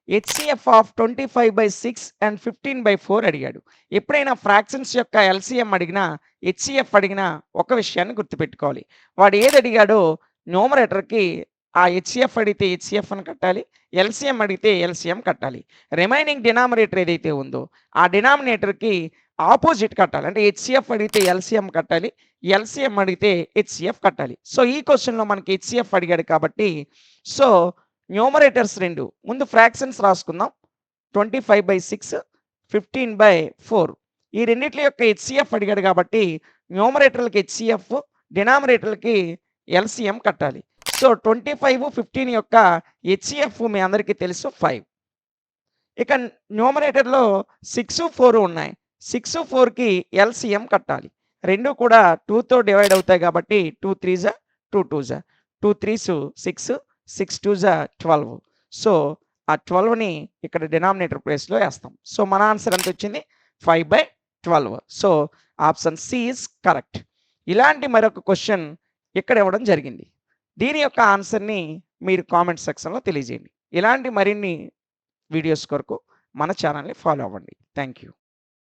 HCF of 25/6 and 15/4 అడిగాడు. ఎప్పుడైనా fractions యొక్క ఎల్సిఎం అడిగినా, హెచ్సిఎఫ్ అడిగినా ఒక విషయాన్ని గుర్తుపెట్టుకోవాలి. వాడు ఏది అడిగాడో న్యూమరేటర్‌కి ఆ హెచ్సిఎఫ్ అడిగితే హెచ్సిఎఫ్ అని కట్టాలి. ఎల్సిఎం అడిగితే ఎల్సిఎం కట్టాలి. రిమైనింగ్ డినామినేటర్ ఏదైతే ఉందో ఆ డినామినేటర్‌కి ఆపోజిట్ కట్టాలి. అంటే హెచ్సిఎఫ్ అడిగితే ఎల్సిఎం కట్టాలి. ఎల్సిఎం అడిగితే హెచ్సిఎఫ్ కట్టాలి. సో ఈ క్వెషన్‌లో మనకి హెచ్సిఎఫ్ అడిగాడు కాబట్టి సో న్యూమరేటర్స్ 2 ముందు ఫ్రాక్షన్స్ రాసుకుందాం. 25/6, 15/4 ఈ రెండిట్ల యొక్క హెచ్సిఎఫ్ అడిగాడు కాబట్టి న్యూమరేటర్‌లకి హెచ్సిఎఫ్, డినామినేటర్‌లకి ఎల్సిఎం కట్టాలి. సో 25, 15 యొక్క హెచ్సిఎఫ్ మీ అందరికీ తెలుసు 5. ఇక న్యూమరేటర్‌లో 6, 4 ఉన్నాయి. 6, 4కి ఎల్సిఎం కట్టాలి. రెండు కూడా 2తో డివైడ్ అవుతాయి కాబట్టి 2 3 జా 2 2 జా 2 3స్ 6, 6 2 జా 12. సో ఆ 12ని ఇక్కడ డినామినేటర్ ప్లేస్‌లో ఏస్తాం. సో మన ఆన్సర్ ఎంత వచ్చింది? 5/12. So option C is correct. ఇలాంటి మరొక క్వెషన్ ఇక్కడ ఇవ్వడం జరిగింది. దీని యొక్క ఆన్సర్‌ని మీరు కామెంట్ సెక్షన్‌లో తెలియజేయండి. ఇలాంటి మరిన్ని వీడియోస్ కొరకు మన ఛానల్‌ని ఫాలో అవ్వండి. Thank you.